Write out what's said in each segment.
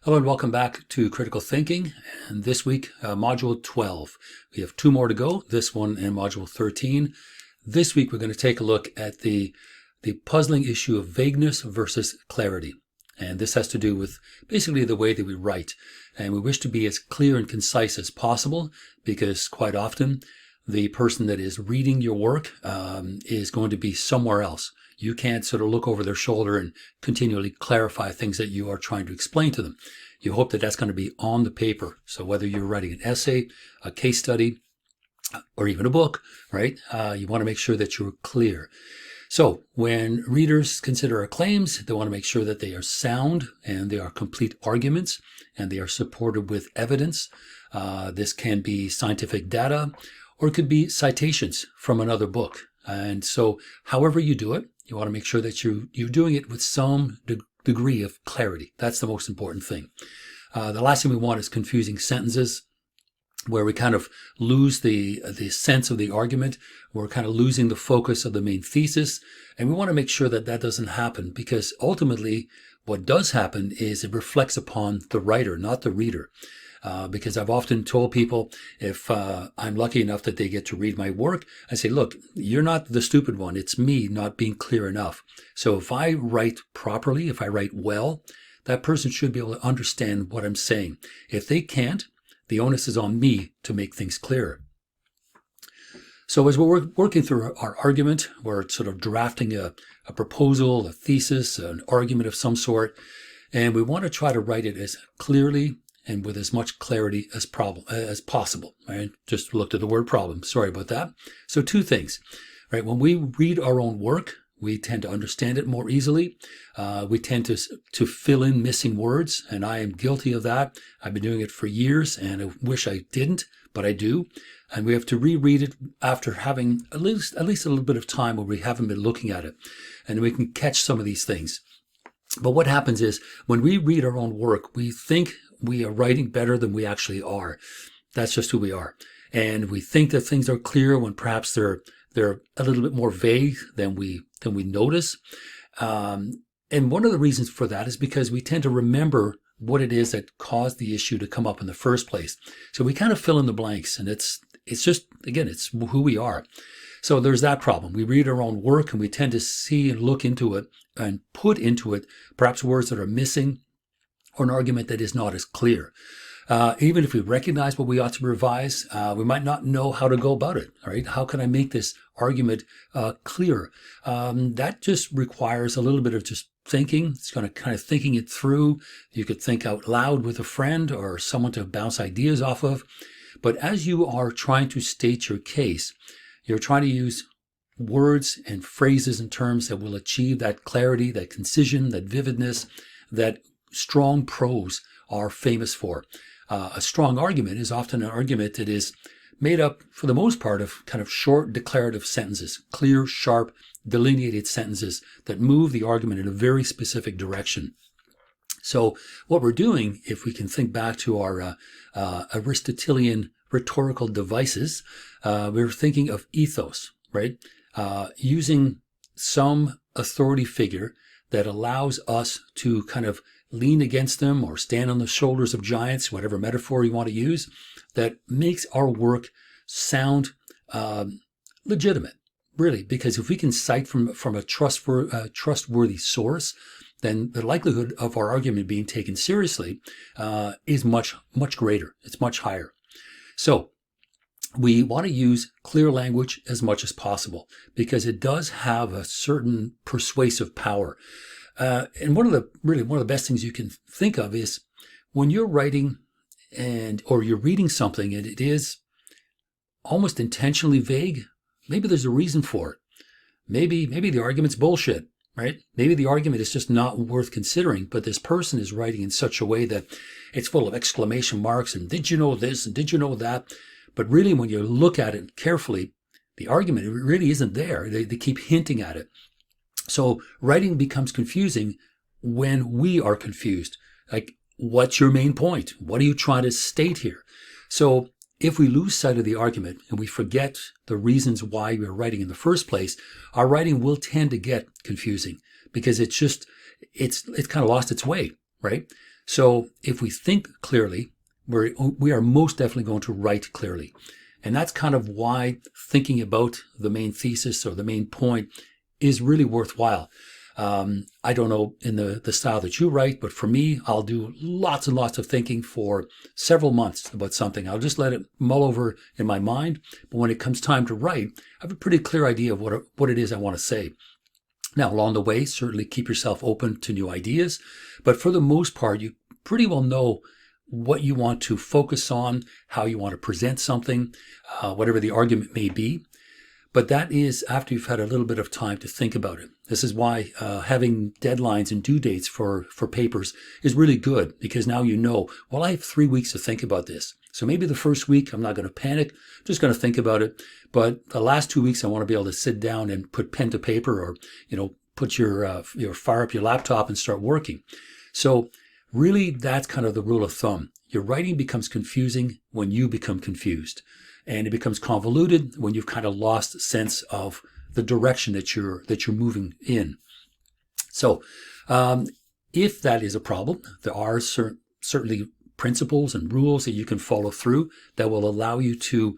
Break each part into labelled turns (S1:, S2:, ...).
S1: Hello and welcome back to Critical Thinking, and this week, Module 12. We have two more to go, this one and Module 13. This week we're going to take a look at the puzzling issue of vagueness versus clarity. And this has to do with basically the way that we write. And we wish to be as clear and concise as possible because quite often the person that is reading your work is going to be somewhere else. You can't sort of look over their shoulder and continually clarify things that you are trying to explain to them. You hope that that's going to be on the paper. So whether you're writing an essay, a case study, or even a book, right? You want to make sure that you're clear. So when readers consider our claims, they want to make sure that they are sound and they are complete arguments and they are supported with evidence. This can be scientific data or it could be citations from another book. And so however you do it, you want to make sure that you're doing it with some degree of clarity. That's the most important thing. The last thing we want is confusing sentences where we kind of lose the sense of the argument. We're kind of losing the focus of the main thesis. And we want to make sure that that doesn't happen because ultimately what does happen is it reflects upon the writer, not the reader. Because I've often told people if I'm lucky enough that they get to read my work, I say, look, you're not the stupid one. It's me not being clear enough. So if I write properly, if I write well, that person should be able to understand what I'm saying. If they can't, the onus is on me to make things clearer. So as we're working through our argument, we're sort of drafting a proposal, a thesis, an argument of some sort, and we want to try to write it as clearly and with as much clarity as possible, right? Just looked at the word problem. Sorry about that. So two things, right? When we read our own work, we tend to understand it more easily. We tend to fill in missing words, and I am guilty of that. I've been doing it for years, and I wish I didn't, but I do. And we have to reread it after having at least a little bit of time where we haven't been looking at it, and we can catch some of these things. But what happens is when we read our own work, we think we are writing better than we actually are. That's just who we are. And we think that things are clear when perhaps they're a little bit more vague than we notice. And one of the reasons for that is because we tend to remember what it is that caused the issue to come up in the first place. So we kind of fill in the blanks, and it's just, again, it's who we are. So there's that problem. We read our own work and we tend to see and look into it and put into it perhaps words that are missing or an argument that is not as clear. Even if we recognize what we ought to revise, we might not know how to go about it. All right, how can I make this argument clear? That just requires a little bit of just thinking. It's going to kind of thinking it through. You could think out loud with a friend or someone to bounce ideas off of. But as you are trying to state your case, you're trying to use words and phrases and terms that will achieve that clarity, that concision, that vividness, that strong prose are famous for. A strong argument is often an argument that is made up, for the most part, of kind of short declarative sentences, clear, sharp, delineated sentences that move the argument in a very specific direction. So what we're doing, if we can think back to our Aristotelian rhetorical devices, we're thinking of ethos, right? Using some authority figure that allows us to kind of lean against them or stand on the shoulders of giants, whatever metaphor you want to use, that makes our work sound legitimate, really. Because if we can cite from a trustworthy source, then the likelihood of our argument being taken seriously is much, much greater. It's much higher. So we want to use clear language as much as possible because it does have a certain persuasive power. And one of the best things you can think of is when you're writing or you're reading something and it is almost intentionally vague, maybe there's a reason for it. Maybe the argument's bullshit, right? Maybe the argument is just not worth considering, but this person is writing in such a way that it's full of exclamation marks and did you know this and did you know that? But really when you look at it carefully, the argument really isn't there. They keep hinting at it. So writing becomes confusing when we are confused. Like, what's your main point? What are you trying to state here? So if we lose sight of the argument and we forget the reasons why we're writing in the first place, our writing will tend to get confusing because it's kind of lost its way, right? So if we think clearly, we are most definitely going to write clearly. And that's kind of why thinking about the main thesis or the main point is really worthwhile. I don't know in the style that you write, but for me, I'll do lots and lots of thinking for several months about something. I'll just let it mull over in my mind. But when it comes time to write, I have a pretty clear idea of what it is I want to say. Now, along the way, certainly keep yourself open to new ideas. But for the most part, you pretty well know what you want to focus on, how you want to present something, whatever the argument may be. But that is after you've had a little bit of time to think about it. This is why having deadlines and due dates for papers is really good, because now you know, well, I have 3 weeks to think about this. So maybe the first week I'm not going to panic, I'm just going to think about it. But the last 2 weeks I want to be able to sit down and put pen to paper, or put fire up your laptop and start working. So really, that's kind of the rule of thumb. Your writing becomes confusing when you become confused. And it becomes convoluted when you've kind of lost sense of the direction that you're moving in. So if that is a problem, there are certainly principles and rules that you can follow through that will allow you to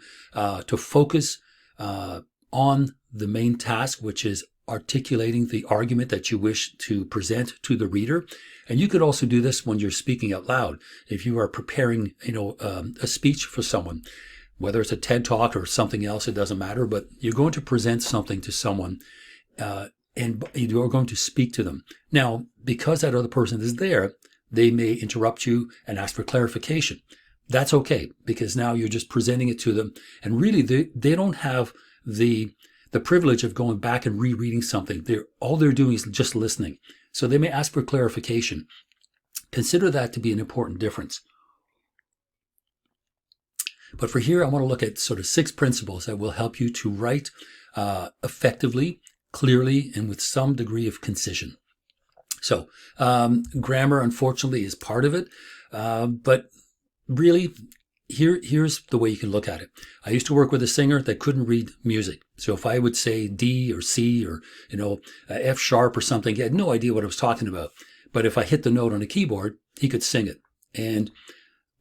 S1: focus on the main task, which is articulating the argument that you wish to present to the reader. And you could also do this when you're speaking out loud. If you are preparing, a speech for someone, whether it's a TED Talk or something else, it doesn't matter, but you're going to present something to someone and you're going to speak to them. Now, because that other person is there, they may interrupt you and ask for clarification. That's okay, because now you're just presenting it to them. And really, they don't have the privilege of going back and rereading something. All they're doing is just listening. So they may ask for clarification. Consider that to be an important difference. But for here, I want to look at sort of 6 principles that will help you to write effectively, clearly, and with some degree of concision. So grammar, unfortunately, is part of it. But really, here's the way you can look at it. I used to work with a singer that couldn't read music. So if I would say D or C or, F sharp or something, he had no idea what I was talking about. But if I hit the note on the keyboard, he could sing it. And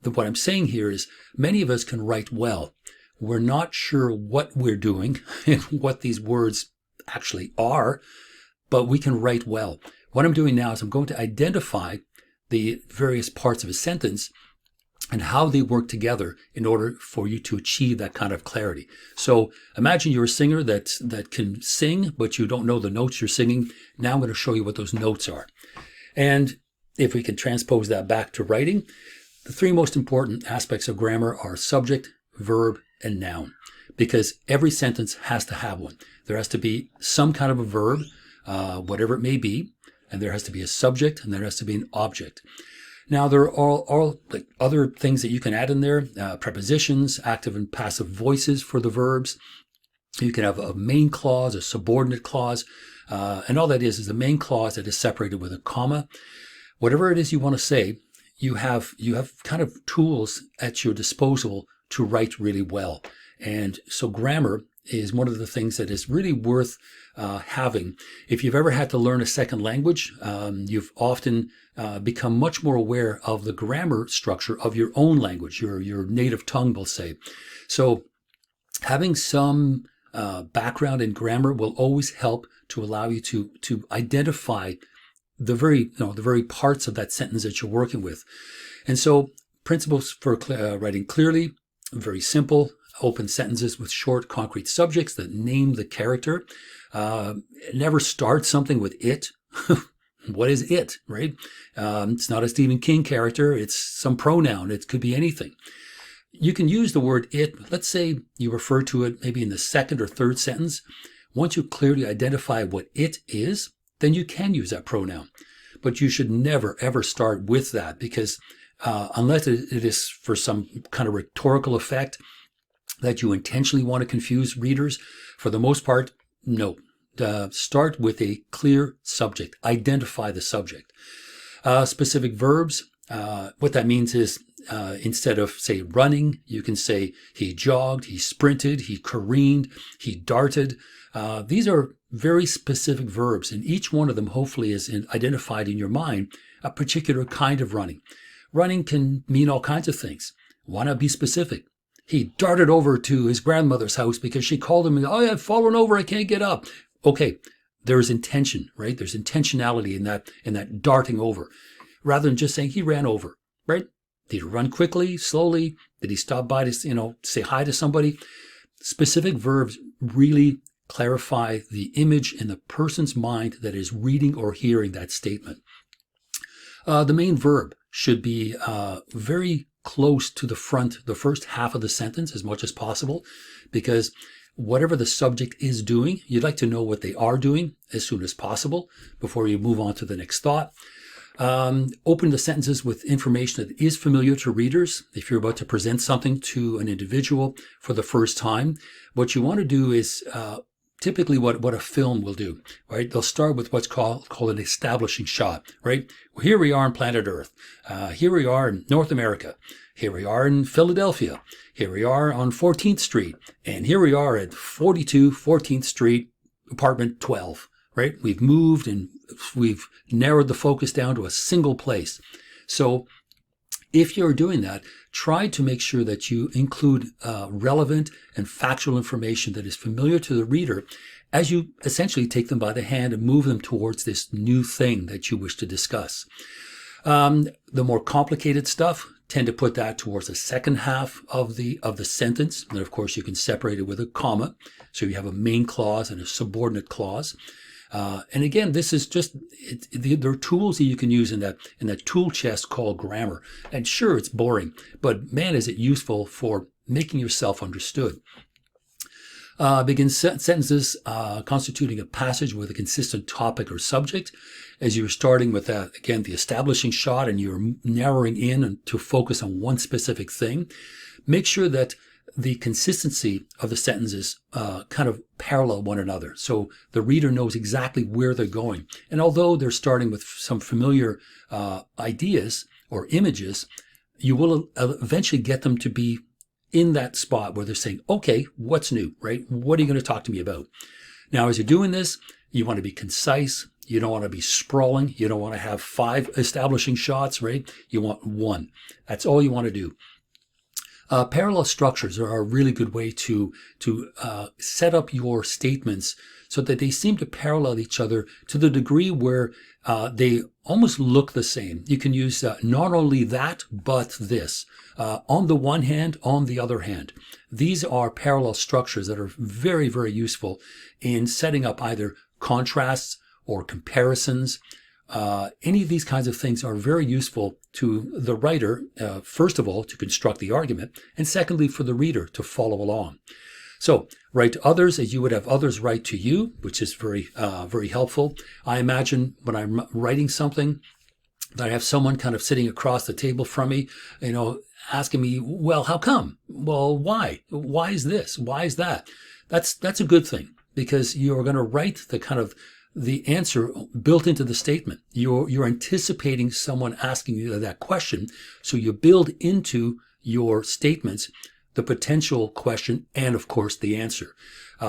S1: what I'm saying here is many of us can write well. We're not sure what we're doing and what these words actually are, but we can write well. What I'm doing now is I'm going to identify the various parts of a sentence and how they work together in order for you to achieve that kind of clarity. So imagine you're a singer that can sing, but you don't know the notes you're singing. Now I'm going to show you what those notes are. And if we can transpose that back to writing, the 3 most important aspects of grammar are subject, verb, and noun, because every sentence has to have one. There has to be some kind of a verb, whatever it may be, and there has to be a subject, and there has to be an object. Now, there are all like other things that you can add in there, prepositions, active and passive voices for the verbs. You can have a main clause, a subordinate clause, and all that is the main clause that is separated with a comma. Whatever it is you want to say, you have kind of tools at your disposal to write really well. And so grammar is one of the things that is really worth having. If you've ever had to learn a second language, you've often become much more aware of the grammar structure of your own language, your native tongue, we'll say. So having some background in grammar will always help to allow you to identify the very parts of that sentence that you're working with. And so principles for writing clearly, very simple, open sentences with short, concrete subjects that name the character. Never start something with it. What is it, right? It's not a Stephen King character. It's some pronoun. It could be anything. You can use the word it. Let's say you refer to it maybe in the 2nd or 3rd sentence. Once you clearly identify what it is, then you can use that pronoun. But you should never, ever start with that, because unless it is for some kind of rhetorical effect that you intentionally want to confuse readers, for the most part, no. Start with a clear subject. Identify the subject. Specific verbs, what that means is instead of, say, running, you can say he jogged, he sprinted, he careened, he darted. These are very specific verbs, and each one of them hopefully is identified in your mind a particular kind of running. Running can mean all kinds of things. Why not be specific? He darted over to his grandmother's house because she called him, oh, I've fallen over, I can't get up. Okay, there's intention, right? There's intentionality in that darting over, rather than just saying he ran over, right? Did he run quickly, slowly? Did he stop by to, say hi to somebody? Specific verbs really clarify the image in the person's mind that is reading or hearing that statement. The main verb should be very close to the first half of the sentence as much as possible, because whatever the subject is doing, you'd like to know what they are doing as soon as possible before you move on to the next thought. Open the sentences with information that is familiar to readers. If you're about to present something to an individual for the first time, what you want to do is typically what a film will do, right? They'll start with what's called an establishing shot, right? Well, here we are on planet Earth. Here we are in North America. Here we are in Philadelphia. Here we are on 14th Street. And here we are at 42 14th Street, apartment 12, right? We've moved and we've narrowed the focus down to a single place. So if you're doing that, try to make sure that you include relevant and factual information that is familiar to the reader as you essentially take them by the hand and move them towards this new thing that you wish to discuss. The more complicated stuff, tend to put that towards the second half of the sentence. And of course, you can separate it with a comma. So you have a main clause and a subordinate clause. And again, this is just, there are tools that you can use in that tool chest called grammar. And sure, it's boring, but man, is it useful for making yourself understood. Begin sentences constituting a passage with a consistent topic or subject. As you're starting with that, again, the establishing shot, and you're narrowing in to focus on one specific thing, make sure that the consistency of the sentences kind of parallel one another, so the reader knows exactly where they're going. And although they're starting with some familiar ideas or images, you will eventually get them to be in that spot where they're saying, okay, what's new, right? What are you going to talk to me about? Now, as you're doing this, you want to be concise. You don't want to be sprawling. You don't want to have 5 establishing shots, right? You want 1. That's all you want to do. Parallel structures are a really good way to set up your statements so that they seem to parallel each other to the degree where they almost look the same. You can use not only that, but this. On the one hand, on the other hand. These are parallel structures that are very, very useful in setting up either contrasts or comparisons. Any of these kinds of things are very useful to the writer, first of all, to construct the argument, and secondly, for the reader to follow along. So, write to others as you would have others write to you, which is very, very helpful. I imagine when I'm writing something that I have someone kind of sitting across the table from me, asking me, well, how come? Well, why? Why is this? Why is that? That's a good thing, because you're going to write the answer built into the statement. You're anticipating someone asking you that question, so you build into your statements the potential question and, of course, the answer.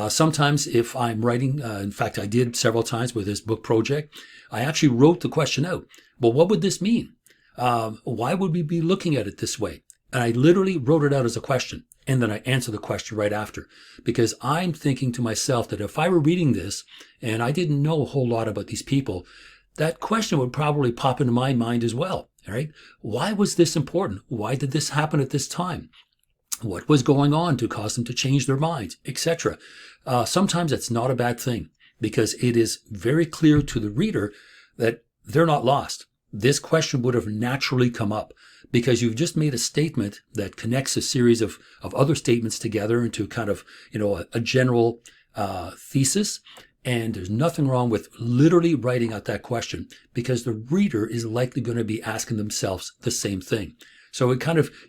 S1: Sometimes if I'm writing, in fact, I did several times with this book project, I actually wrote the question out. Well, what would this mean? Why would we be looking at it this way? And I literally wrote it out as a question, and then I answer the question right after, because I'm thinking to myself that if I were reading this and I didn't know a whole lot about these people, that question would probably pop into my mind as well. All right. Why was this important? Why did this happen at this time? What was going on to cause them to change their minds, etc. Sometimes that's not a bad thing, because it is very clear to the reader that they're not lost. This question would have naturally come up because you've just made a statement that connects a series of other statements together into kind of, a general thesis. And there's nothing wrong with literally writing out that question, because the reader is likely going to be asking themselves the same thing. So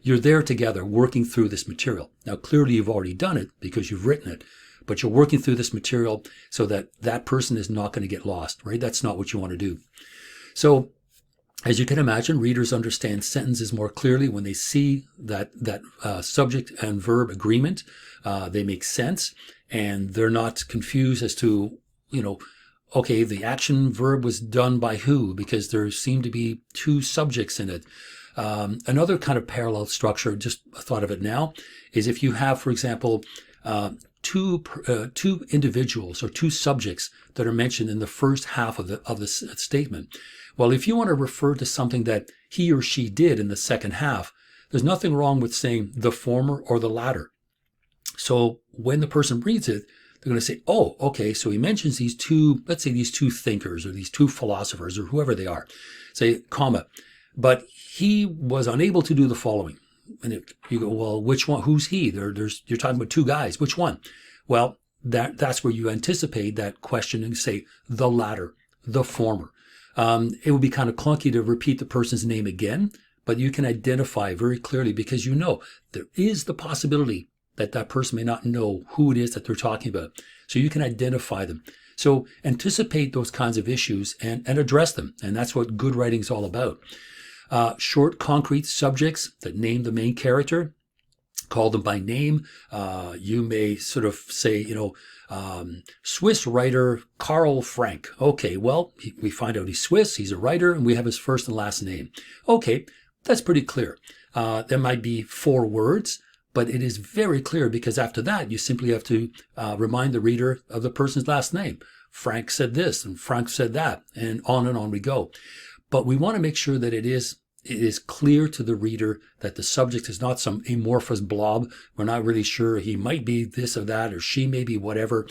S1: you're there together working through this material. Now, clearly you've already done it because you've written it, but you're working through this material so that that person is not going to get lost, right? That's not what you want to do. So, as you can imagine, readers understand sentences more clearly when they see that subject and verb agreement. They make sense, and they're not confused as to, okay, the action verb was done by who, because there seemed to be two subjects in it. Another kind of parallel structure, just thought of it now, is if you have, for example, two individuals or two subjects that are mentioned in the first half of the statement. Well, if you want to refer to something that he or she did in the second half, there's nothing wrong with saying the former or the latter. So when the person reads it, they're going to say, oh, okay, so he mentions these two, let's say these two thinkers or these two philosophers or whoever they are, say, comma, but he was unable to do the following. And if you go, well, which one? Who's he? You're talking about two guys. Which one? Well, that's where you anticipate that question and say the latter, the former. It would be kind of clunky to repeat the person's name again, but you can identify very clearly because you know there is the possibility that that person may not know who it is that they're talking about. So you can identify them. So anticipate those kinds of issues and address them. And that's what good writing is all about. Short, concrete subjects that name the main character, call them by name. You may sort of say, Swiss writer Karl Frank. Okay, well, we find out he's Swiss, he's a writer, and we have his first and last name. Okay, that's pretty clear. There might be 4 words, but it is very clear because after that, you simply have to remind the reader of the person's last name. Frank said this and Frank said that, and on we go. But we want to make sure that it is clear to the reader that the subject is not some amorphous blob. We're not really sure he might be this or that, or she may be whatever.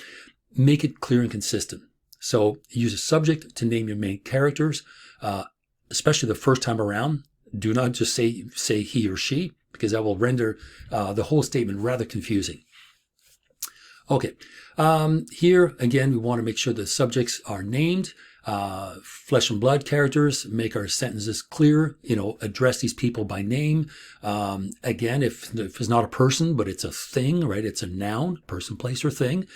S1: Make it clear and consistent. So use a subject to name your main characters, especially the first time around. Do not just say he or she, because that will render the whole statement rather confusing. Okay, here again, we want to make sure the subjects are named. Flesh and blood characters, make our sentences clear, address these people by name. Again, if it's not a person, but it's a thing, right? It's a noun, person, place, or thing.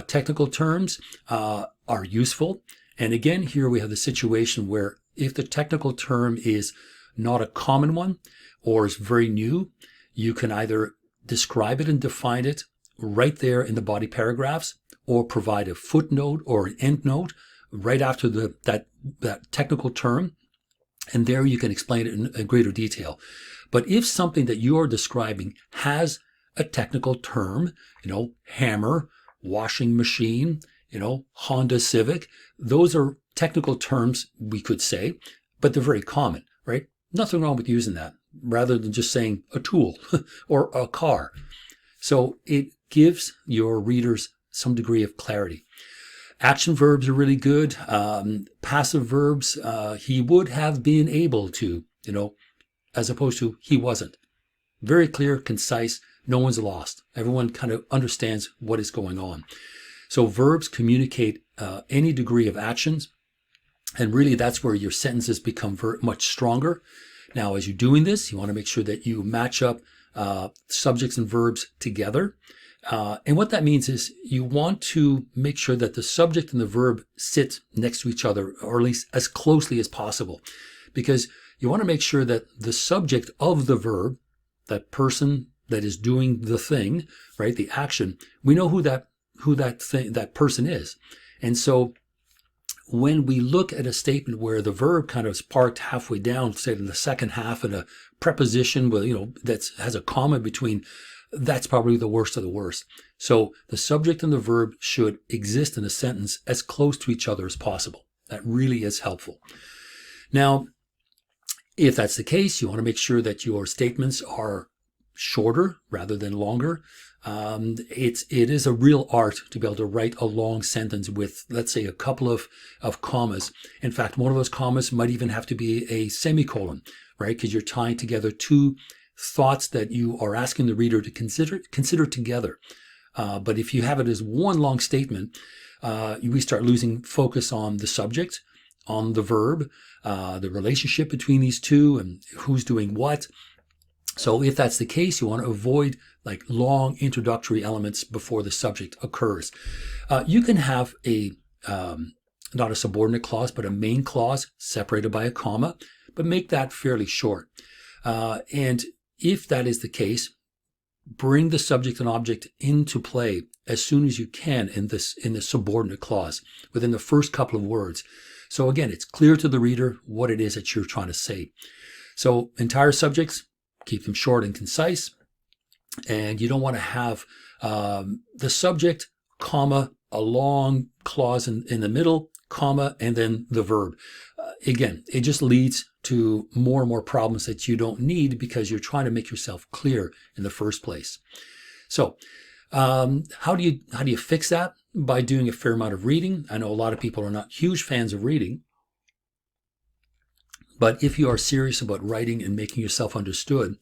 S1: Technical terms are useful. And again, here we have the situation where if the technical term is not a common one or is very new, you can either describe it and define it right there in the body paragraphs or provide a footnote or an endnote right after that technical term, and there you can explain it in greater detail. But if something that you are describing has a technical term, hammer, washing machine, Honda Civic, those are technical terms, we could say, but they're very common, right? Nothing wrong with using that, rather than just saying a tool or a car. So it gives your readers some degree of clarity. Action verbs are really good. Passive verbs, he would have been able to, as opposed to he wasn't. Very clear, concise, no one's lost. Everyone kind of understands what is going on. So verbs communicate any degree of actions, and really that's where your sentences become much stronger. Now, as you're doing this, you want to make sure that you match up subjects and verbs together. And what that means is you want to make sure that the subject and the verb sit next to each other, or at least as closely as possible, because you want to make sure that the subject of the verb, that person that is doing the thing, right, the action, we know who that person is. And so when we look at a statement where the verb kind of is parked halfway down, say in the second half, and a preposition with, that has a comma between, that's probably the worst of the worst. So the subject and the verb should exist in a sentence as close to each other as possible. That really is helpful. Now, if that's the case, you want to make sure that your statements are shorter rather than longer. It is a real art to be able to write a long sentence with, let's say, a couple of commas. In fact, one of those commas might even have to be a semicolon, right? Because you're tying together two thoughts that you are asking the reader to consider together. But if you have it as one long statement, we start losing focus on the subject, on the verb, the relationship between these two, and who's doing what. So if that's the case, you want to avoid like long introductory elements before the subject occurs. You can have not a subordinate clause, but a main clause separated by a comma, but make that fairly short. And if that is the case, bring the subject and object into play as soon as you can in this subordinate clause within the first couple of words. So again, it's clear to the reader what it is that you're trying to say. So entire subjects, keep them short and concise. And you don't want to have the subject, comma, a long clause in the middle, comma, and then the verb. Again, it just leads to more and more problems that you don't need because you're trying to make yourself clear in the first place. So how do you fix that? By doing a fair amount of reading. I know a lot of people are not huge fans of reading, but if you are serious about writing and making yourself understood,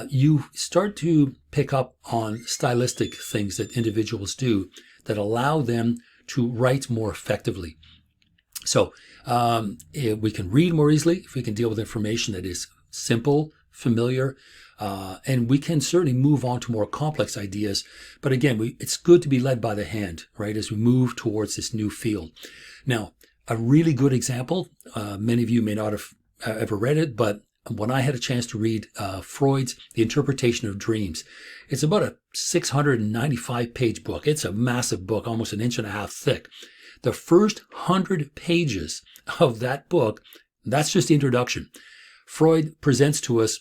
S1: you start to pick up on stylistic things that individuals do that allow them to write more effectively. So we can read more easily if we can deal with information that is simple, familiar, and we can certainly move on to more complex ideas. But again, it's good to be led by the hand, right, as we move towards this new field. Now, a really good example, many of you may not have ever read it, but when I had a chance to read Freud's The Interpretation of Dreams, it's about a 695-page book. It's a massive book, almost an inch and a half thick. The first 100 pages of that book, that's just the introduction. Freud presents to us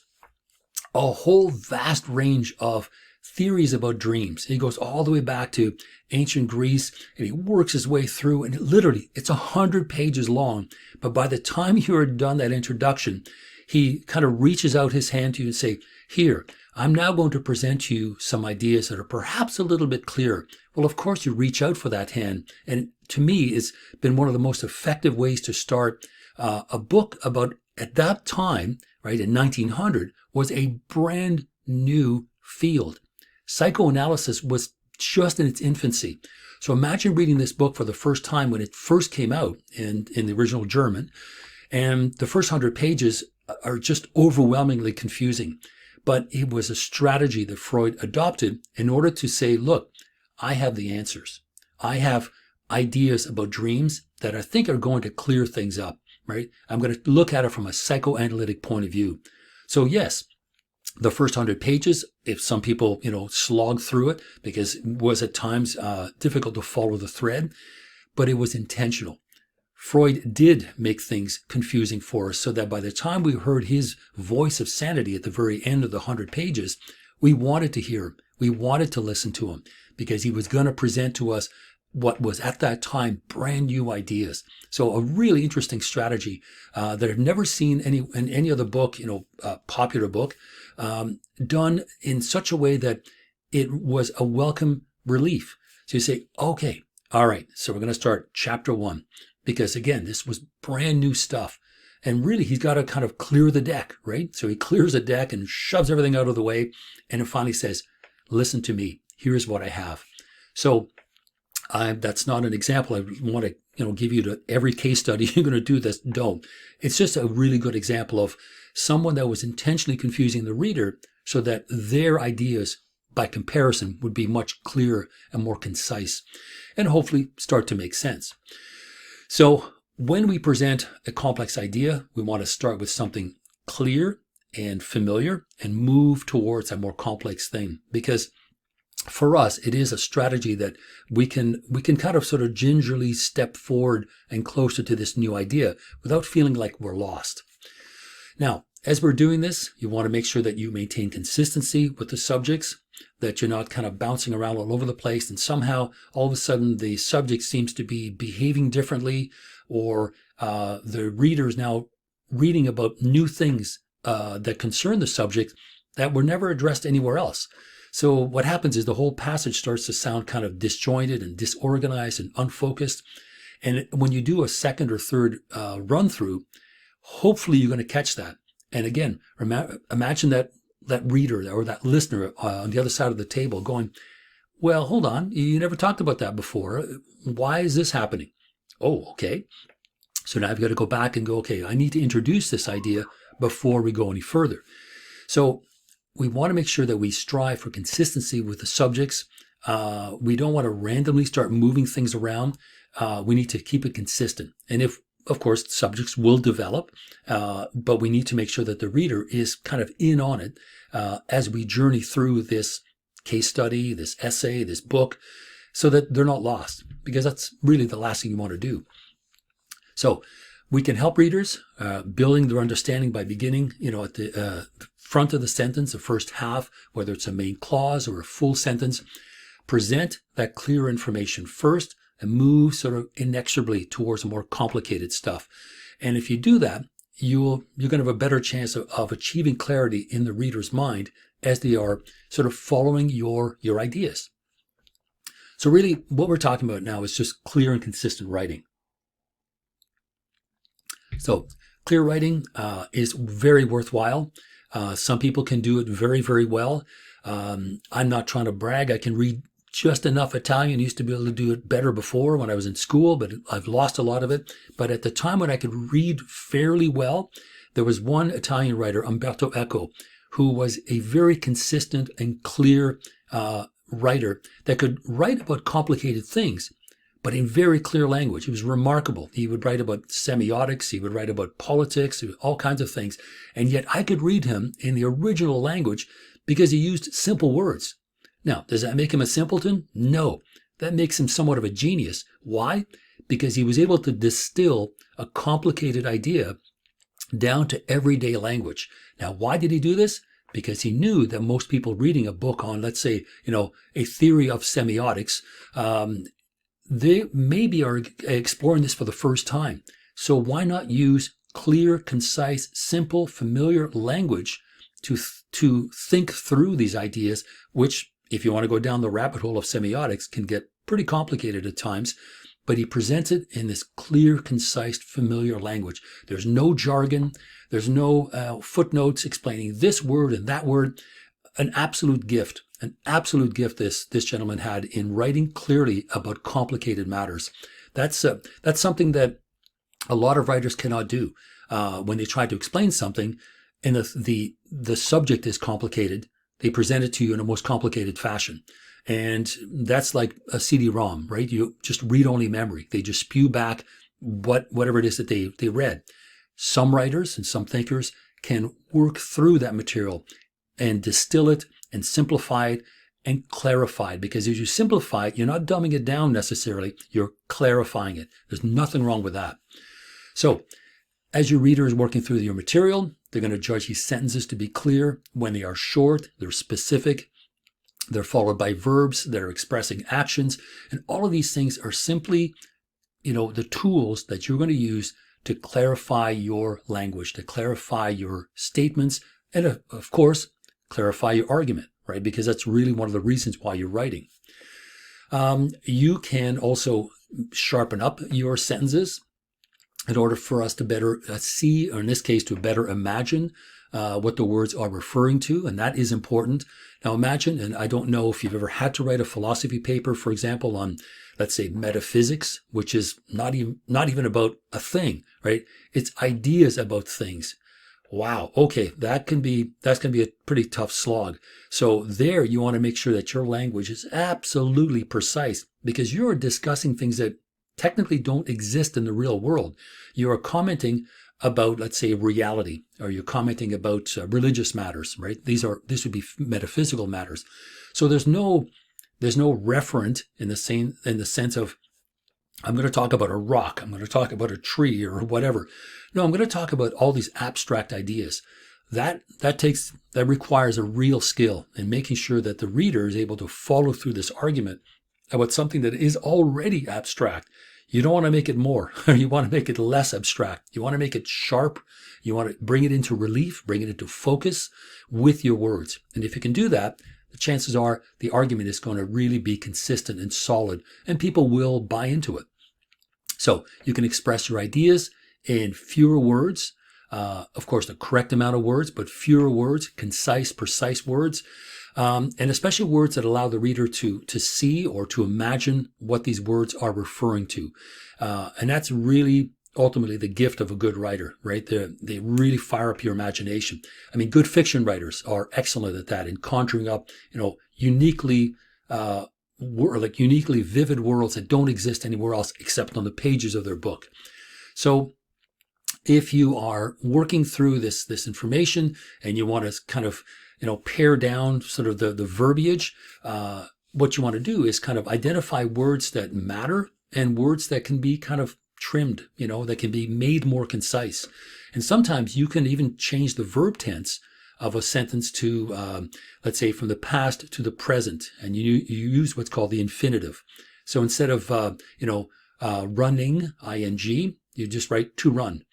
S1: a whole vast range of theories about dreams. He goes all the way back to ancient Greece, and he works his way through, and literally, it's 100 pages long. But by the time you're done that introduction, he kind of reaches out his hand to you and say, here, I'm now going to present to you some ideas that are perhaps a little bit clearer. Well, of course, you reach out for that hand. And to me, it's been one of the most effective ways to start a book about, at that time, right, in 1900, was a brand new field. Psychoanalysis was just in its infancy. So imagine reading this book for the first time when it first came out in the original German. And the first 100 pages are just overwhelmingly confusing. But it was a strategy that Freud adopted in order to say, look, I have the answers. I have ideas about dreams that I think are going to clear things up, right? I'm going to look at it from a psychoanalytic point of view. So yes, the first 100 pages, if some people, slog through it because it was at times difficult to follow the thread, but it was intentional. Freud did make things confusing for us so that by the time we heard his voice of sanity at the very end of the 100 pages, we wanted to hear him. We wanted to listen to him because he was going to present to us what was at that time brand new ideas. So a really interesting strategy that I've never seen in any other book, popular book, done in such a way that it was a welcome relief. So you say, okay, all right, so we're going to start chapter 1. Because again, this was brand new stuff. And really, he's got to kind of clear the deck, right? So he clears the deck and shoves everything out of the way. And it finally says, listen to me. Here's what I have. So that's not an example I want to give you to every case study you're going to do this. Don't. It's just a really good example of someone that was intentionally confusing the reader so that their ideas, by comparison, would be much clearer and more concise and hopefully start to make sense. So when we present a complex idea, we want to start with something clear and familiar and move towards a more complex thing. Because for us, it is a strategy that we can kind of sort of gingerly step forward and closer to this new idea without feeling like we're lost. Now, as we're doing this, you want to make sure that you maintain consistency with the subjects, that you're not kind of bouncing around all over the place and somehow all of a sudden the subject seems to be behaving differently or the reader is now reading about new things that concern the subject that were never addressed anywhere else. So what happens is the whole passage starts to sound kind of disjointed and disorganized and unfocused. And when you do a second or third run through, hopefully you're going to catch that. And again, imagine that reader or that listener on the other side of the table going, well, hold on, you never talked about that before. Why is this happening? Oh, okay. So now I've got to go back and go, okay, I need to introduce this idea before we go any further. So we want to make sure that we strive for consistency with the subjects. We don't want to randomly start moving things around. We need to keep it consistent. And if, of course, subjects will develop, but we need to make sure that the reader is kind of in on it as we journey through this case study, this essay, this book, so that they're not lost, because that's really the last thing you want to do. So we can help readers building their understanding by beginning, at the front of the sentence, the first half, whether it's a main clause or a full sentence. Present that clear information first and move sort of inexorably towards more complicated stuff. And if you do that, you're going to have a better chance of achieving clarity in the reader's mind as they are sort of following your ideas. So really what we're talking about now is just clear and consistent writing. So clear writing is very worthwhile. Some people can do it very, very well. I'm not trying to brag. I can read just enough Italian. I used to be able to do it better before when I was in school, but I've lost a lot of it. But at the time when I could read fairly well, there was one Italian writer, Umberto Eco, who was a very consistent and clear writer that could write about complicated things, but in very clear language. He was remarkable. He would write about semiotics, he would write about politics, all kinds of things. And yet I could read him in the original language because he used simple words. Now, does that make him a simpleton? No. That makes him somewhat of a genius. Why? Because he was able to distill a complicated idea down to everyday language. Now, why did he do this? Because he knew that most people reading a book on, let's say, a theory of semiotics, they maybe are exploring this for the first time. So why not use clear, concise, simple, familiar language to think through these ideas, which, if you want to go down the rabbit hole of semiotics, can get pretty complicated at times. But he presents it in this clear, concise, familiar language. There's no jargon. There's no footnotes explaining this word and that word. An absolute gift this gentleman had in writing clearly about complicated matters. That's something that a lot of writers cannot do when they try to explain something and the subject is complicated. They present it to you in a most complicated fashion. And that's like a CD-ROM, right? You just read-only memory. They just spew back whatever it is that they read. Some writers and some thinkers can work through that material and distill it and simplify it and clarify it. Because as you simplify it, you're not dumbing it down necessarily. You're clarifying it. There's nothing wrong with that. So as your reader is working through your material, they're going to judge these sentences to be clear. When they are short, they're specific. They're followed by verbs that are expressing actions. And all of these things are simply, the tools that you're going to use to clarify your language, to clarify your statements, and of course, clarify your argument, right? Because that's really one of the reasons why you're writing. You can also sharpen up your sentences in order for us to better see, or in this case, to better imagine what the words are referring to, and that is important. Now imagine, and I don't know if you've ever had to write a philosophy paper, for example, on, let's say, metaphysics, which is not even about a thing, right? It's ideas about things. Wow. Okay, that's going to be a pretty tough slog. So there, you want to make sure that your language is absolutely precise, because you're discussing things that technically don't exist in the real world. You are commenting about, let's say, reality, or you're commenting about religious matters, right? This would be metaphysical matters. So there's no referent in the sense of, I'm going to talk about a rock, I'm going to talk about a tree or whatever. No, I'm going to talk about all these abstract ideas. That requires a real skill in making sure that the reader is able to follow through this argument about something that is already abstract. You don't want to make it more, or you want to make it less abstract. You want to make it sharp. You want to bring it into relief, bring it into focus with your words. And if you can do that, the chances are the argument is going to really be consistent and solid, and people will buy into it. So you can express your ideas in fewer words, of course, the correct amount of words, but fewer words, concise, precise words. And especially words that allow the reader to see or to imagine what these words are referring to. And that's really ultimately the gift of a good writer, right? They really fire up your imagination. I mean, good fiction writers are excellent at that, in conjuring up, uniquely vivid worlds that don't exist anywhere else except on the pages of their book. So if you are working through this information and you want to kind of, pare down sort of the verbiage, what you want to do is kind of identify words that matter and words that can be kind of trimmed, that can be made more concise. And sometimes you can even change the verb tense of a sentence to, let's say, from the past to the present, and you use what's called the infinitive. So instead of, running, ing, you just write to run.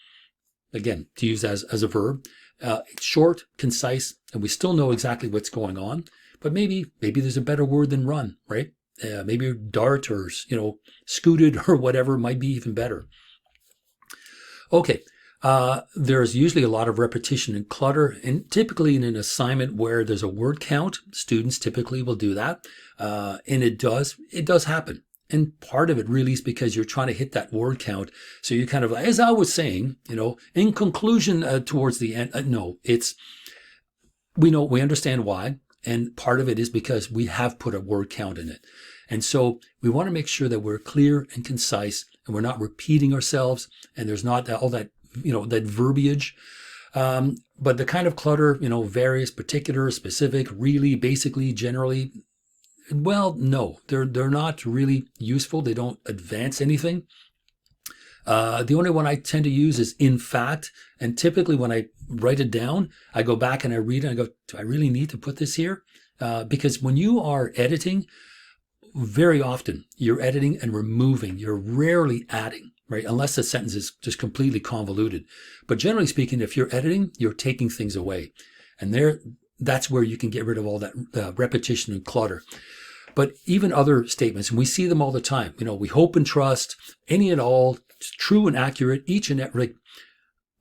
S1: Again, to use as a verb. It's short, concise, and we still know exactly what's going on. But maybe there's a better word than run, right? Maybe dart or, scooted or whatever might be even better. Okay. There's usually a lot of repetition and clutter, and typically in an assignment where there's a word count, students typically will do that. And it does happen. And part of it really is because you're trying to hit that word count. So you kind of, as I was saying, in conclusion, towards the end, we understand why. And part of it is because we have put a word count in it. And so we want to make sure that we're clear and concise and we're not repeating ourselves and there's not all that, that verbiage. But the kind of clutter, various, particular, specific, really, basically, generally, well, no, they're not really useful. They don't advance anything. The only one I tend to use is in fact, and typically when I write it down, I go back and I read it and I go, do I really need to put this here? Because when you are editing, very often you're editing and removing. You're rarely adding, right? Unless the sentence is just completely convoluted. But generally speaking, if you're editing, you're taking things away. And that's where you can get rid of all that repetition and clutter. But even other statements, and we see them all the time. We hope and trust, any and all, true and accurate, each and every.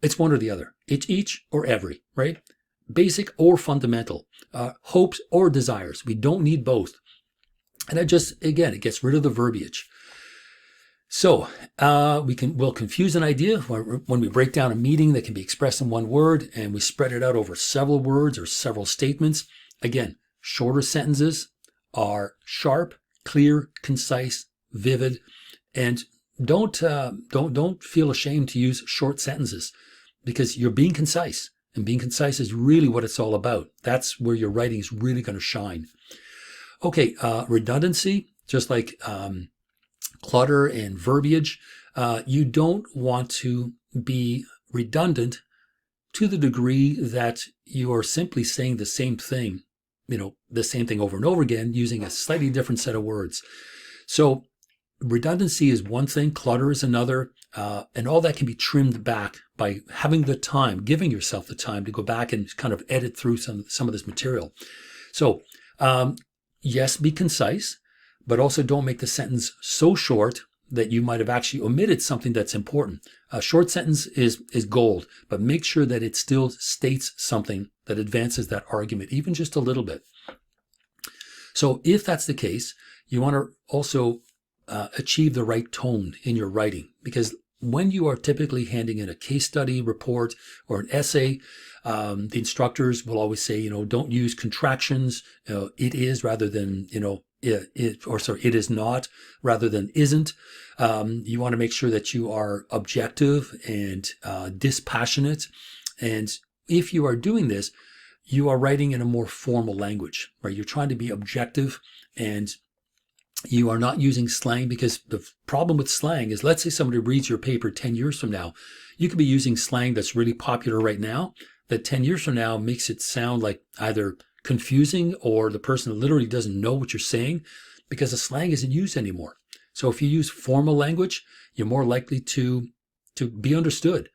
S1: It's one or the other. It's each or every, right? Basic or fundamental, hopes or desires. We don't need both. And it gets rid of the verbiage. So we'll confuse an idea when we break down a meaning that can be expressed in one word and we spread it out over several words or several statements. Again, shorter sentences are sharp, clear, concise, vivid, and don't feel ashamed to use short sentences because you're being concise, and being concise is really what it's all about. That's where your writing is really going to shine. Okay, redundancy, just like clutter and verbiage, you don't want to be redundant to the degree that you are simply saying the same thing, the same thing over and over again using a slightly different set of words. So redundancy is one thing, clutter is another, and all that can be trimmed back by having the time, giving yourself the time to go back and kind of edit through some of this material. So yes, be concise, but also don't make the sentence so short that you might have actually omitted something that's important. A short sentence is gold, but make sure that it still states something that advances that argument, even just a little bit. So if that's the case, you want to also achieve the right tone in your writing, because when you are typically handing in a case study report or an essay, the instructors will always say, don't use contractions. It is rather than, it is not rather than isn't. You want to make sure that you are objective and dispassionate. And if you are doing this, you are writing in a more formal language, right? You're trying to be objective and you are not using slang, because the problem with slang is, let's say somebody reads your paper 10 years from now. You could be using slang that's really popular right now that 10 years from now makes it sound like either confusing or the person literally doesn't know what you're saying because the slang isn't used anymore. So if you use formal language, you're more likely to be understood.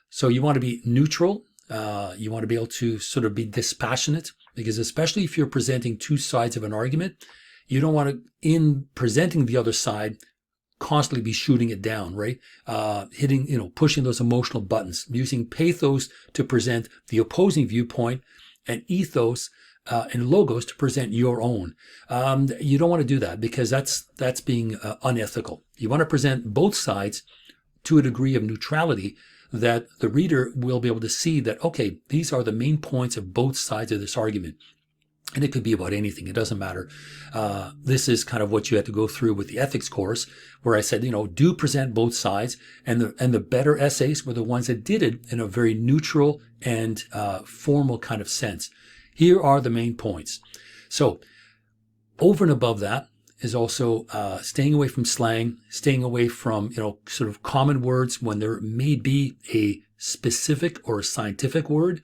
S1: So you want to be neutral. You want to be able to sort of be dispassionate, because especially if you're presenting two sides of an argument, you don't want to, in presenting the other side, constantly be shooting it down, right? Pushing those emotional buttons, using pathos to present the opposing viewpoint and ethos and logos to present your own. You don't want to do that, because that's being unethical. You want to present both sides to a degree of neutrality that the reader will be able to see that, okay, these are the main points of both sides of this argument. And it could be about anything. It doesn't matter. This is kind of what you had to go through with the ethics course, where I said, do present both sides. And the better essays were the ones that did it in a very neutral and formal kind of sense. Here are the main points. So over and above that is also staying away from slang, staying away from, sort of common words when there may be a specific or a scientific word.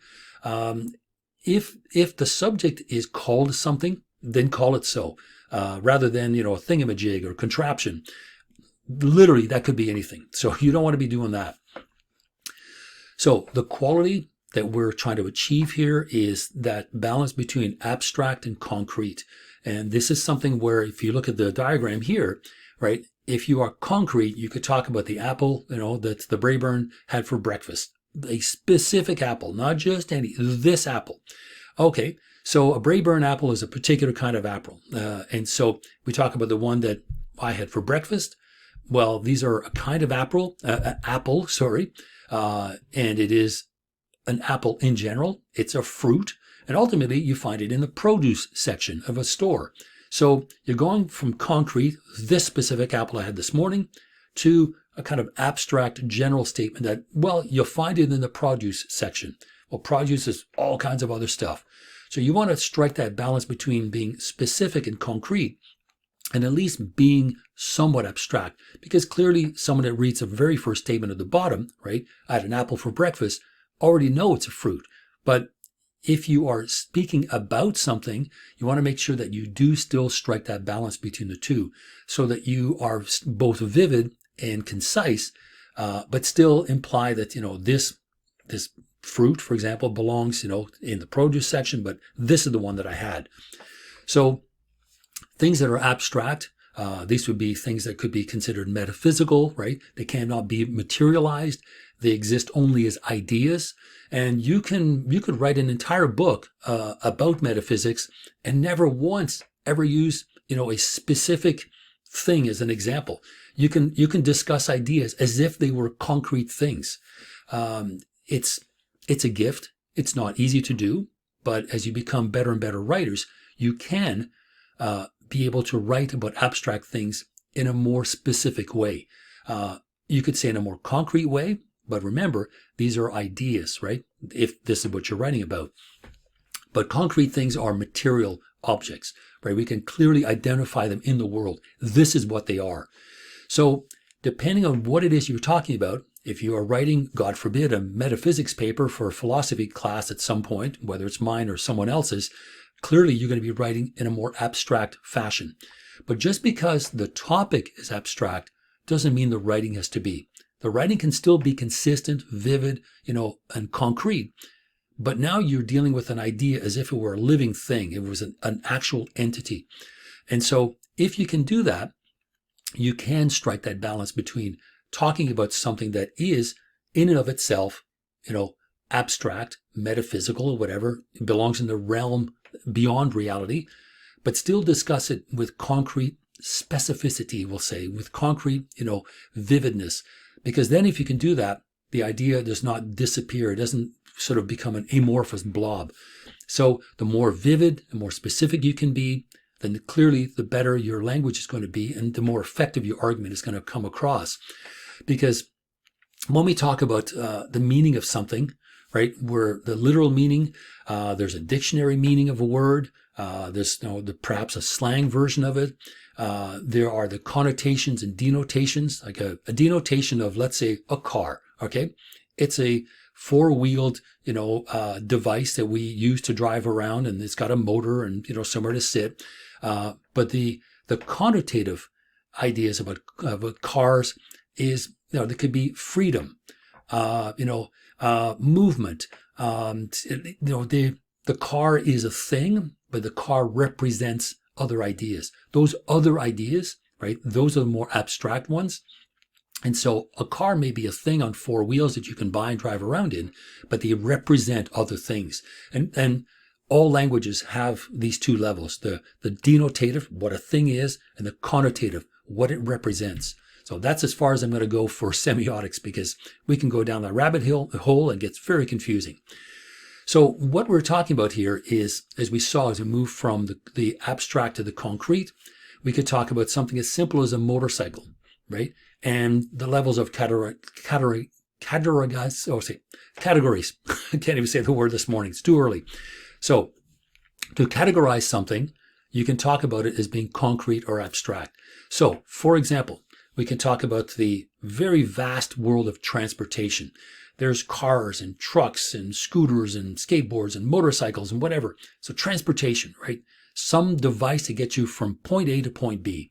S1: If the subject is called something, then call it so, rather than, a thingamajig or contraption. Literally, that could be anything. So you don't want to be doing that. So the quality that we're trying to achieve here is that balance between abstract and concrete. And this is something where if you look at the diagram here, right, if you are concrete, you could talk about the apple, that the Braeburn had for breakfast. A specific apple, not just any, this apple. Okay, so a Braeburn apple is a particular kind of apple. And so we talk about the one that I had for breakfast. Well, these are a kind of apple, and it is an apple in general. It's a fruit. And ultimately, you find it in the produce section of a store. So you're going from concrete, this specific apple I had this morning, to a kind of abstract general statement that, well, you'll find it in the produce section. Well, produce is all kinds of other stuff. So you want to strike that balance between being specific and concrete and at least being somewhat abstract. Because clearly someone that reads the very first statement at the bottom, right, I had an apple for breakfast, already know it's a fruit. But if you are speaking about something, you want to make sure that you do still strike that balance between the two so that you are both vivid and concise, but still imply that, this fruit, for example, belongs, in the produce section, but this is the one that I had. So things that are abstract, these would be things that could be considered metaphysical, right? They cannot be materialized. They exist only as ideas. And you could write an entire book about metaphysics and never once ever use, a specific thing as an example. You can discuss ideas as if they were concrete things. It's a gift. It's not easy to do, but as you become better and better writers, you can be able to write about abstract things in a more specific way. You could say in a more concrete way, but remember, these are ideas, right? If this is what you're writing about. But concrete things are material objects, right? We can clearly identify them in the world. This is what they are. So depending on what it is you're talking about, if you are writing, God forbid, a metaphysics paper for a philosophy class at some point, whether it's mine or someone else's, clearly you're going to be writing in a more abstract fashion. But just because the topic is abstract doesn't mean the writing has to be. The writing can still be consistent, vivid, and concrete. But now you're dealing with an idea as if it were a living thing. It was an actual entity. And so if you can do that, you can strike that balance between talking about something that is in and of itself, abstract, metaphysical, or whatever, it belongs in the realm beyond reality, but still discuss it with concrete specificity, we'll say, with concrete, vividness. Because then if you can do that, the idea does not disappear. It doesn't sort of become an amorphous blob. So the more vivid and more specific you can be, then clearly the better your language is going to be and the more effective your argument is going to come across. Because when we talk about the meaning of something, right, where the literal meaning, there's a dictionary meaning of a word, there's perhaps a slang version of it. There are the connotations and denotations, like a denotation of, let's say, a car, okay? It's a four-wheeled, device that we use to drive around, and it's got a motor and, somewhere to sit. But the connotative ideas about cars is, there could be freedom, movement. The car is a thing, but the car represents other ideas. Those other ideas, right? Those are the more abstract ones. And so a car may be a thing on four wheels that you can buy and drive around in, but they represent other things. And all languages have these two levels, the denotative, what a thing is, and the connotative, what it represents. So that's as far as I'm going to go for semiotics, because we can go down that rabbit hole and it gets very confusing. So what we're talking about here is, as we saw, as we move from the abstract to the concrete, we could talk about something as simple as a motorcycle, right? And the levels of categories. I can't even say the word this morning. It's too early. So to categorize something, you can talk about it as being concrete or abstract. So, for example, we can talk about the very vast world of transportation. There's cars and trucks and scooters and skateboards and motorcycles and whatever. So transportation, right? Some device to get you from point A to point B.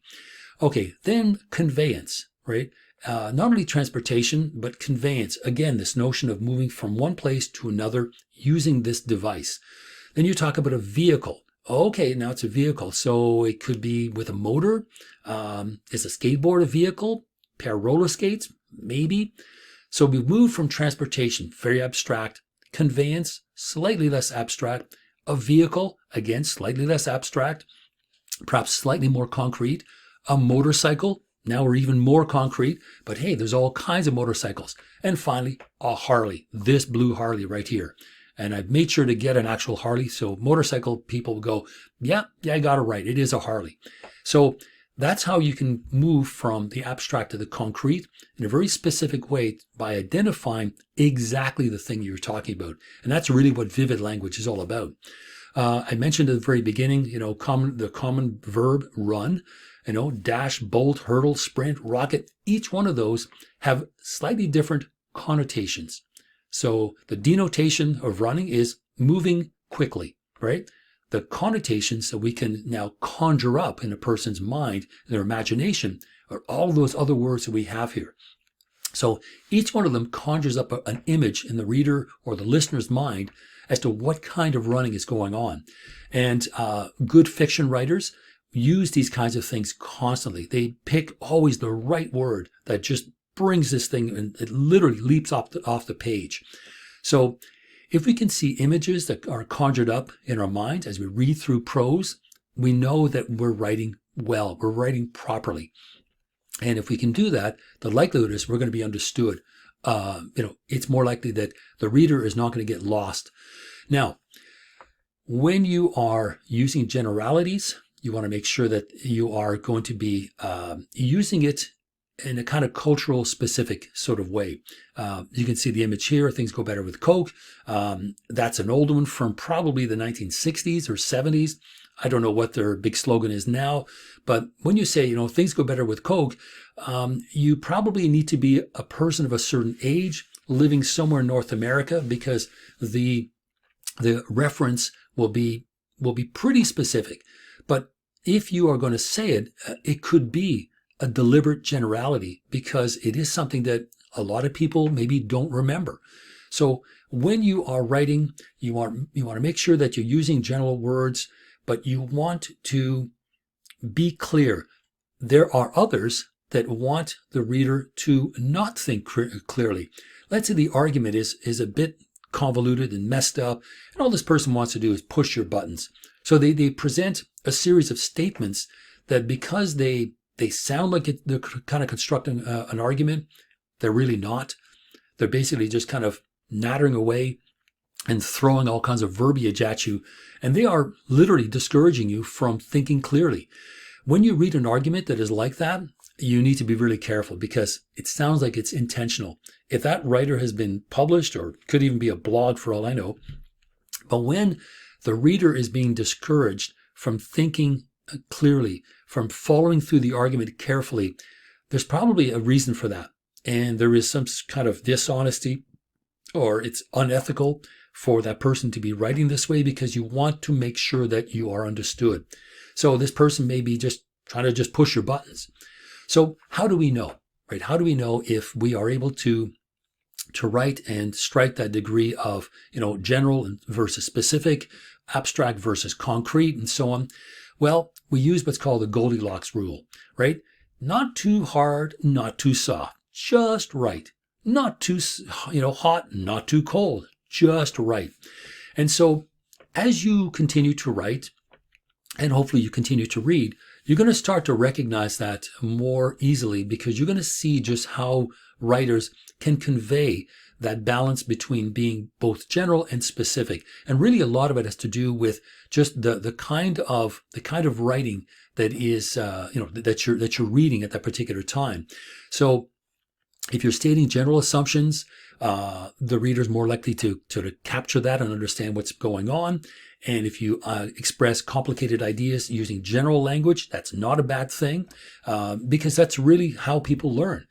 S1: Okay, then conveyance, right? Not only transportation, but conveyance. Again, this notion of moving from one place to another using this device. Then you talk about a vehicle. Okay, now it's a vehicle. So it could be with a motor. Is a skateboard a vehicle? Pair of roller skates? Maybe. So we move from transportation, very abstract, conveyance, slightly less abstract, a vehicle, again, slightly less abstract, perhaps slightly more concrete, a motorcycle, now we're even more concrete, but hey, there's all kinds of motorcycles. And finally, a Harley, this blue Harley right here. And I've made sure to get an actual Harley, so motorcycle people go, yeah, I got it right, it is a Harley. So that's how you can move from the abstract to the concrete in a very specific way by identifying exactly the thing you're talking about. And that's really what vivid language is all about. I mentioned at the very beginning, the common verb run, dash, bolt, hurdle, sprint, rocket. Each one of those have slightly different connotations. So the denotation of running is moving quickly, right? The connotations that we can now conjure up in a person's mind, their imagination, are all those other words that we have here. So each one of them conjures up an image in the reader or the listener's mind as to what kind of running is going on. And good fiction writers use these kinds of things constantly. They pick always the right word that just brings this thing, and it literally leaps off the page. So if we can see images that are conjured up in our minds as we read through prose, we know that we're writing well, we're writing properly. And if we can do that, the likelihood is we're going to be understood. It's more likely that the reader is not going to get lost. Now, when you are using generalities, you want to make sure that you are going to be using it in a kind of cultural specific sort of way. You can see the image here, things go better with Coke. That's an old one from probably the 1960s or 70s. I don't know what their big slogan is now, but when you say, things go better with Coke, you probably need to be a person of a certain age living somewhere in North America, because the reference will be pretty specific. But if you are going to say it, it could be a deliberate generality, because it is something that a lot of people maybe don't remember. So when you are writing, you want to make sure that you're using general words, but you want to be clear. There are others that want the reader to not think clearly. Let's say the argument is a bit convoluted and messed up, and all this person wants to do is push your buttons. So they present a series of statements that, because they sound like they're kind of constructing an argument, they're really not. They're basically just kind of nattering away and throwing all kinds of verbiage at you. And they are literally discouraging you from thinking clearly. When you read an argument that is like that, you need to be really careful, because it sounds like it's intentional. If that writer has been published, or could even be a blog for all I know, but when the reader is being discouraged from thinking clearly, from following through the argument carefully, there's probably a reason for that. And there is some kind of dishonesty, or it's unethical for that person to be writing this way, because you want to make sure that you are understood. So this person may be just trying to just push your buttons. So how do we know, right? How do we know if we are able to write and strike that degree of, general versus specific, abstract versus concrete, and so on? Well, we use what's called the Goldilocks Rule, right? Not too hard, not too soft, just right. Not too, hot, not too cold, just right. And so as you continue to write, and hopefully you continue to read, you're going to start to recognize that more easily, because you're going to see just how writers can convey that balance between being both general and specific. And really a lot of it has to do with just the kind of writing that is that you're reading at that particular time. So if you're stating general assumptions, the reader's more likely to sort of capture that and understand what's going on. And if you express complicated ideas using general language, that's not a bad thing, because that's really how people learn.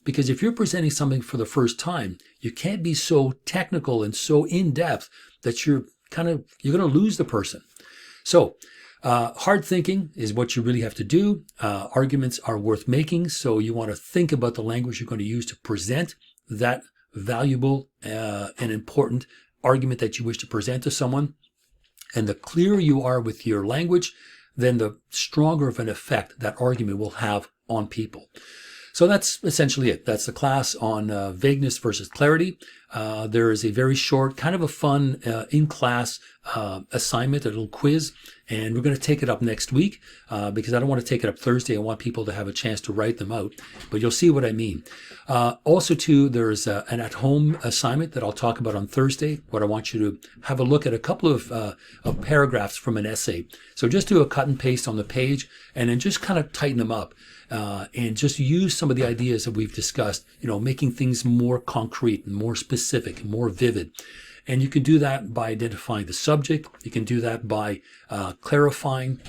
S1: Because if you're presenting something for the first time, you can't be so technical and so in-depth that you're going to lose the person. So hard thinking is what you really have to do. Arguments are worth making, so you want to think about the language you're going to use to present that valuable and important argument that you wish to present to someone. And the clearer you are with your language, then the stronger of an effect that argument will have on people. So that's essentially it. That's the class on vagueness versus clarity. There is a very short, kind of a fun in-class assignment, a little quiz, and we're going to take it up next week because I don't want to take it up Thursday. I want people to have a chance to write them out, but you'll see what I mean. Also, too, there's an at-home assignment that I'll talk about on Thursday, where I want you to have a look at a couple of paragraphs from an essay. So just do a cut and paste on the page and then just kind of tighten them up. And just use some of the ideas that we've discussed, making things more concrete and more specific and more vivid. And you can do that by identifying the subject. You can do that by clarifying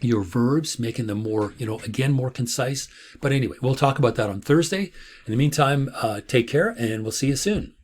S1: your verbs, making them more, again, more concise. But anyway, we'll talk about that on Thursday. In the meantime, take care and we'll see you soon.